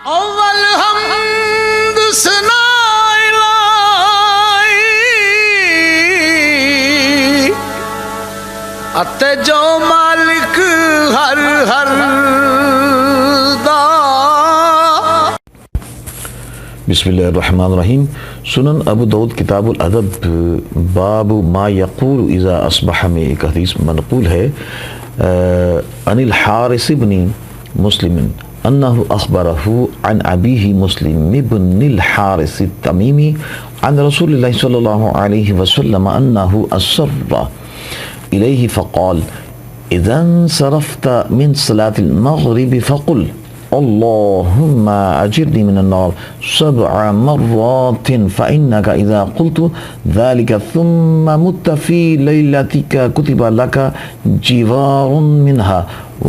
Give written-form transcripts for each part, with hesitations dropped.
اول حمد ثنا الہی اتے جو مالک ہر ہر دا. بسم اللہ الرحمن الرحیم. سنن ابو داؤد کتاب الادب باب ما یقول اذا اصبح میں ایک حدیث منقول ہے عن الحارث بن مسلم انه اخبره عن ابيه مسلم بن الحارث التميمي عن رسول الله صلى الله عليه وسلم انه اصر اليه فقال اذا انصرفت من صلاة المغرب فقل اللهم اجرني من النار 7 مرات فانك اذا قلت ذلك ثم مت في ليلتك كتب لك جوار منها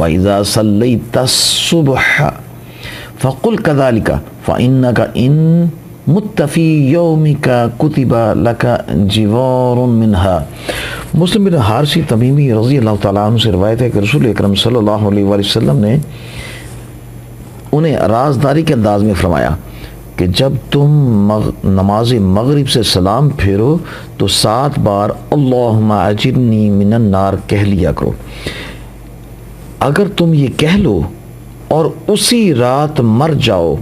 واذا صليت الصبح فقل كذلك فانك ان مت في يومك كتب لك جوار منها. مسلم بن حارث تمیمی رضی اللہ تعالیٰ عنہ سے روایت ہے کہ رسول اکرم صلی اللہ علیہ وآلہ وسلم نے انہیں رازداری کے انداز میں فرمایا کہ جب تم نماز مغرب سے سلام پھیرو تو 7 بار اللہم اجرنی من النار کہہ لیا کرو. اگر تم یہ کہہ لو اور اسی رات مر جاؤ،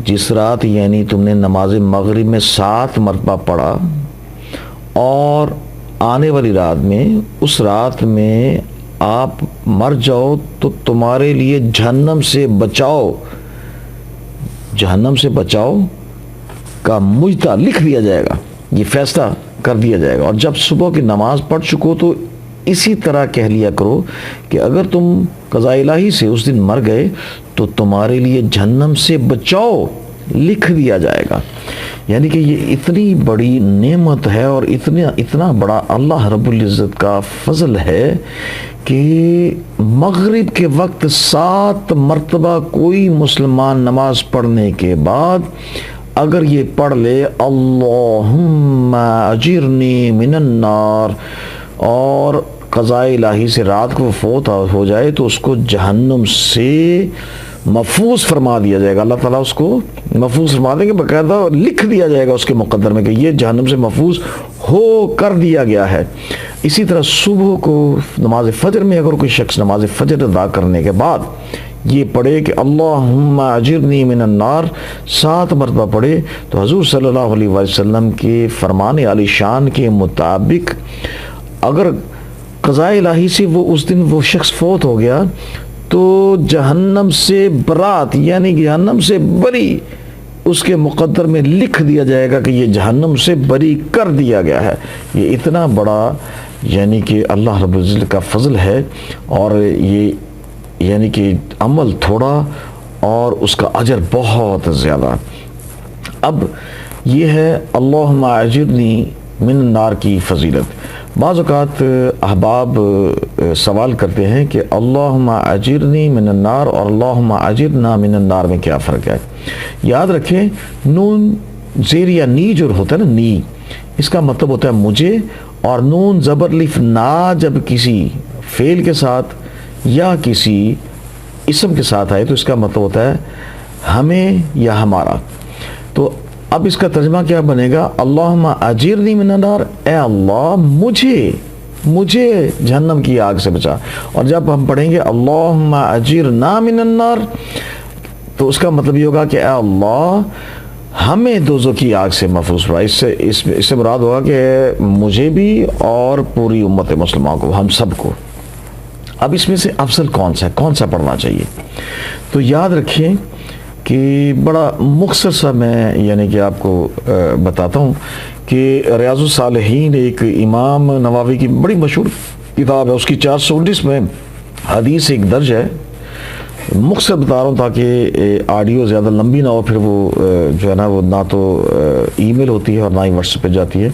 جس رات یعنی تم نے نماز مغرب میں 7 مرتبہ پڑھا، اور آنے والی رات میں اس رات میں آپ مر جاؤ تو تمہارے لیے جہنم سے بچاؤ کا مجدہ لکھ دیا جائے گا، یہ فیصلہ کر دیا جائے گا. اور جب صبح کی نماز پڑھ چکو تو اسی طرح کہہ لیا کرو کہ اگر تم قضاء الہی سے اس دن مر گئے تو تمہارے لیے جہنم سے بچاؤ لکھ دیا جائے گا. یعنی کہ یہ اتنی بڑی نعمت ہے اور اتنا بڑا اللہ رب العزت کا فضل ہے کہ مغرب کے وقت 7 مرتبہ کوئی مسلمان نماز پڑھنے کے بعد اگر یہ پڑھ لے اللہم اجرنی من النار اور قضاء الہی سے رات کو فوت ہو جائے تو اس کو جہنم سے محفوظ فرما دیا جائے گا. اللہ تعالیٰ اس کو محفوظ فرما دیں گے، باقاعدہ لکھ دیا جائے گا اس کے مقدر میں کہ یہ جہنم سے محفوظ ہو کر دیا گیا ہے. اسی طرح صبح کو نماز فجر میں اگر کوئی شخص نماز فجر ادا کرنے کے بعد یہ پڑھے کہ اللہم اجرنی من النار 7 مرتبہ پڑھے تو حضور صلی اللہ علیہ وسلم کے فرمان عالی شان کے مطابق اگر قضاء الہی سے وہ اس دن وہ شخص فوت ہو گیا تو جہنم سے برات یعنی جہنم سے بری اس کے مقدر میں لکھ دیا جائے گا کہ یہ جہنم سے بری کر دیا گیا ہے. یہ اتنا بڑا یعنی کہ اللہ رب العزت کا فضل ہے، اور یہ یعنی کہ عمل تھوڑا اور اس کا اجر بہت زیادہ. اب یہ ہے اللہم اجرنی من النار کی فضیلت. بعض اوقات احباب سوال کرتے ہیں کہ اللہم اجرنی من النار اور اللہم اجرنا من النار میں کیا فرق ہے. یاد رکھیں نون زیر یا نی جو ہوتا ہے نا، نی اس کا مطلب ہوتا ہے مجھے، اور نون زبر الف نا جب کسی فعل کے ساتھ یا کسی اسم کے ساتھ آئے تو اس کا مطلب ہوتا ہے ہمیں یا ہمارا. تو اب اس کا ترجمہ کیا بنے گا؟ اللہم اجرنی من النار، اے اللہ مجھے جہنم کی آگ سے بچا. اور جب ہم پڑھیں گے اللہم اجرنا من النار تو اس کا مطلب یہ ہوگا کہ اے اللہ ہمیں دوزخ کی آگ سے محفوظ فرما. اس سے مراد ہوگا کہ مجھے بھی اور پوری امت مسلمہ کو، ہم سب کو. اب اس میں سے افضل کون سا پڑھنا چاہیے؟ تو یاد رکھیں کہ بڑا مختصر سا میں یعنی کہ آپ کو بتاتا ہوں کہ ریاض الصالحین ایک امام نووی کی بڑی مشہور کتاب ہے، اس کی 419 میں حدیث ایک درج ہے. مختصر بتا رہا ہوں تاکہ آڈیو زیادہ لمبی نہ ہو، پھر وہ جو ہے نا وہ نہ تو ای میل ہوتی ہے اور نہ ہی واٹس ایپ پہ جاتی ہے.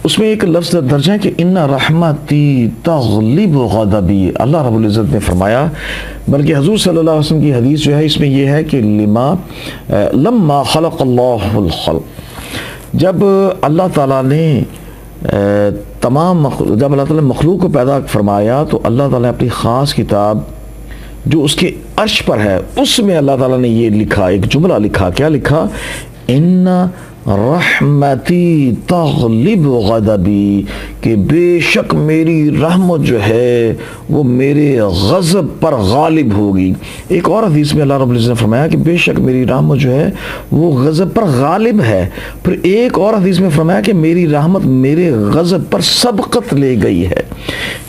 اس میں ایک لفظ درج ہے کہ ان رحمتی تغلب غضبی. اللہ رب العزت نے فرمایا، بلکہ حضور صلی اللہ علیہ وسلم کی حدیث جو ہے اس میں یہ ہے کہ لما خلق اللہ الخلق، جب اللہ تعالیٰ نے جب اللہ تعالیٰ نے مخلوق کو پیدا فرمایا تو اللہ تعالیٰ نے اپنی خاص کتاب جو اس کے عرش پر ہے، اس میں اللہ تعالیٰ نے یہ لکھا، ایک جملہ لکھا، کیا لکھا؟ ان رحمتی تغلب غضبی، کہ بے شک میری رحمت جو ہے وہ میرے غضب پر غالب ہوگی۔ ایک اور حدیث میں اللہ رب العزت نے فرمایا کہ بے شک میری رحمت جو ہے وہ غضب پر غالب ہے۔ پھر ایک اور حدیث میں فرمایا کہ میری رحمت میرے غضب پر سبقت لے گئی ہے۔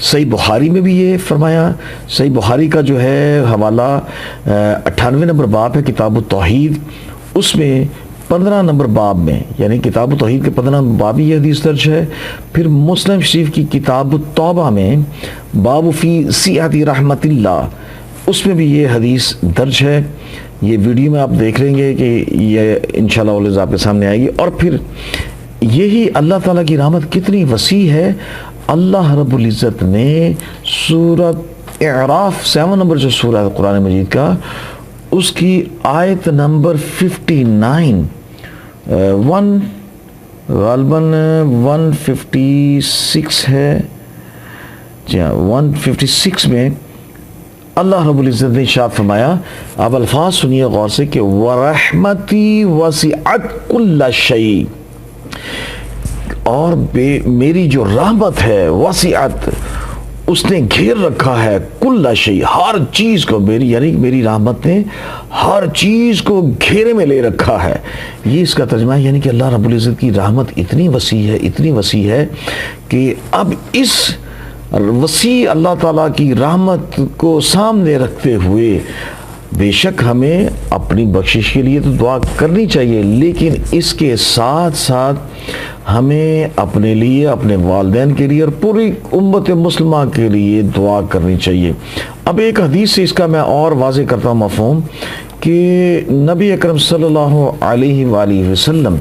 صحیح بخاری میں بھی یہ فرمایا، صحیح بخاری کا جو ہے حوالہ 98 نمبر باب ہے کتاب التوحید، اس میں 15 نمبر باب میں، یعنی کتاب التوحید کے 15 باب یہ حدیث درج ہے۔ پھر مسلم شریف کی کتاب التوبہ میں باب فی سعۃ رحمت اللہ، اس میں بھی یہ حدیث درج ہے۔ یہ ویڈیو میں آپ دیکھ لیں گے کہ یہ انشاءاللہ والعز آپ کے سامنے آئے گی۔ اور پھر یہی اللہ تعالیٰ کی رحمت کتنی وسیع ہے، اللہ رب العزت نے سورۃ اعراف 7 نمبر جو سورہ ہے قرآن مجید کا، اس کی آیت نمبر 59 غالباً 156 ہے، جی ہاں 156 میں اللہ رب العزت نے ارشاد فرمایا، آپ الفاظ سنیے غور سے کہ وَرَحْمَتِي وَسِعَتْ كُلَّ شَيْءٍ، اور میری جو رحمت ہے وسعت، اس نے گھیر رکھا ہے کل شیء، ہر چیز کو، یعنی میری رحمت نے ہر چیز کو گھیرے میں لے رکھا ہے۔ یہ اس کا ترجمہ ہے، یعنی کہ اللہ رب العزت کی رحمت اتنی وسیع ہے، اتنی وسیع ہے کہ اب اس وسیع اللہ تعالیٰ کی رحمت کو سامنے رکھتے ہوئے بے شک ہمیں اپنی بخشش کے لیے تو دعا کرنی چاہیے، لیکن اس کے ساتھ ساتھ ہمیں اپنے لیے، اپنے والدین کے لیے اور پوری امت مسلمہ کے لیے دعا کرنی چاہیے۔ اب ایک حدیث سے اس کا میں اور واضح کرتا ہوں مفہوم، کہ نبی اکرم صلی اللہ علیہ وآلہ وسلم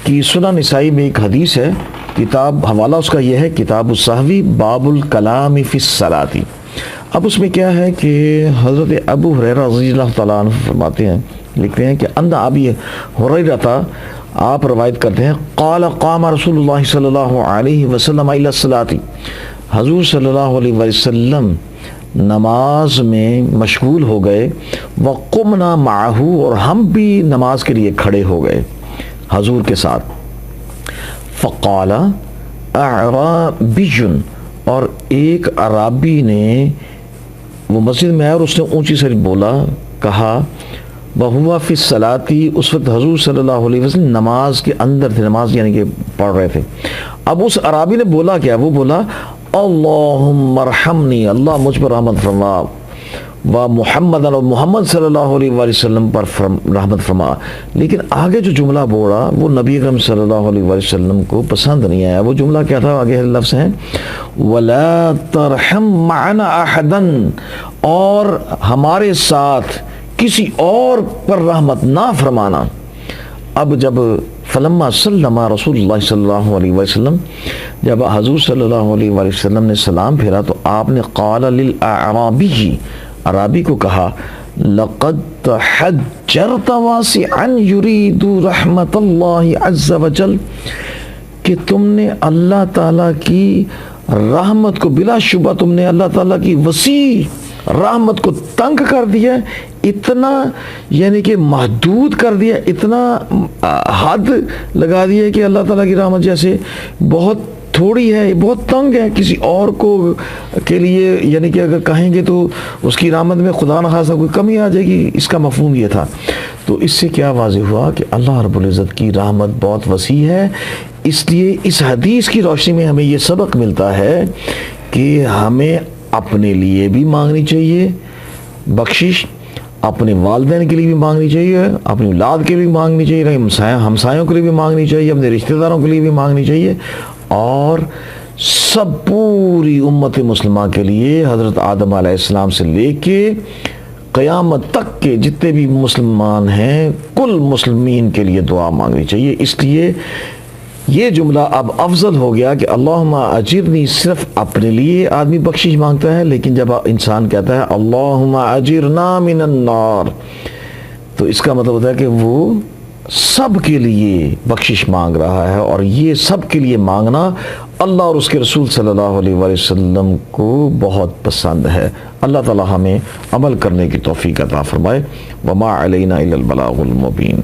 کی سنن نسائی میں ایک حدیث ہے، کتاب حوالہ اس کا یہ ہے کتاب السہوی باب الکلام فی الصلاۃ۔ اب اس میں کیا ہے کہ حضرت ابو ہریرہ رضی اللہ تعالیٰ عنہ فرماتے ہیں، لکھتے ہیں کہ ان ابی ہریرہ، آپ روایت کرتے ہیں، قال قام رسول اللہ صلی اللہ علیہ وسلم الی الصلاۃ، حضور صلی اللہ علیہ وسلم نماز میں مشغول ہو گئے، وقمنا معہ، اور ہم بھی نماز کے لیے کھڑے ہو گئے حضور کے ساتھ۔ فقال اعرابی، اور ایک عرابی نے، وہ مسجد میں آیا اور اس نے اونچی سے بولا، کہا، وَهُوَ فِي الصَّلَاةِ، اس وقت حضور صلی اللہ علیہ وسلم نماز کے اندر تھے، نماز یعنی کہ پڑھ رہے تھے۔ اب اس عرابی نے بولا کیا؟ وہ بولا، اللہم ارحمنی، اللہ مجھ پر رحمت فرما، و محمد، اور محمد صلی اللہ علیہ وسلم پر رحمت فرما۔ لیکن آگے جو جملہ بولا وہ نبی اکرم صلی اللہ علیہ وسلم کو پسند نہیں آیا۔ وہ جملہ کیا تھا؟ آگے لفظ ہیں، وَلَا تَرْحَمْ مَعَنَا أَحَدًا، اور ہمارے ساتھ کسی اور پر رحمت نہ فرمانا۔ اب جب فلما سلم رسول اللہ صلی اللہ علیہ وسلم، جب حضور صلی اللہ علیہ وسلم نے سلام پھیرا تو آپ نے قال للأعرابی، عرابی کو کہا، لقد تحجرت واسعا یرید رحمت اللہ عز وجل، کہ تم نے اللہ تعالیٰ کی رحمت کو، بلا شبہ تم نے اللہ تعالیٰ کی وسیع رحمت کو تنگ کر دیا، اتنا یعنی کہ محدود کر دیا، اتنا حد لگا دیا کہ اللہ تعالیٰ کی رحمت جیسے بہت تھوڑی ہے، بہت تنگ ہے، کسی اور کو کے لیے یعنی کہ اگر کہیں گے تو اس کی رحمت میں خدا نخواستہ کوئی کمی آ جائے گی، اس کا مفہوم یہ تھا۔ تو اس سے کیا واضح ہوا کہ اللہ رب العزت کی رحمت بہت وسیع ہے۔ اس لیے اس حدیث کی روشنی میں ہمیں یہ سبق ملتا ہے کہ ہمیں اپنے لیے بھی مانگنی چاہیے بخشش، اپنے والدین کے لیے بھی مانگنی چاہیے، اپنی اولاد کے لیے بھی مانگنی چاہیے، ہمسایوں کے لیے بھی مانگنی چاہیے، اپنے رشتہ داروں کے لیے بھی مانگنی چاہیے، اور سب پوری امت مسلمہ کے لیے حضرت آدم علیہ السلام سے لے کے قیامت تک کے جتنے بھی مسلمان ہیں کل مسلمین کے لیے دعا مانگنی چاہیے۔ اس لیے یہ جملہ اب افضل ہو گیا کہ اللہم اجرنی، صرف اپنے لیے آدمی بخشش مانگتا ہے، لیکن جب انسان کہتا ہے اللہم اجرنا من النار، تو اس کا مطلب ہوتا ہے کہ وہ سب کے لیے بخشش مانگ رہا ہے، اور یہ سب کے لیے مانگنا اللہ اور اس کے رسول صلی اللہ علیہ وآلہ وسلم کو بہت پسند ہے۔ اللہ تعالی ہمیں عمل کرنے کی توفیق عطا فرمائے۔ وما علینا الا البلاغ المبین۔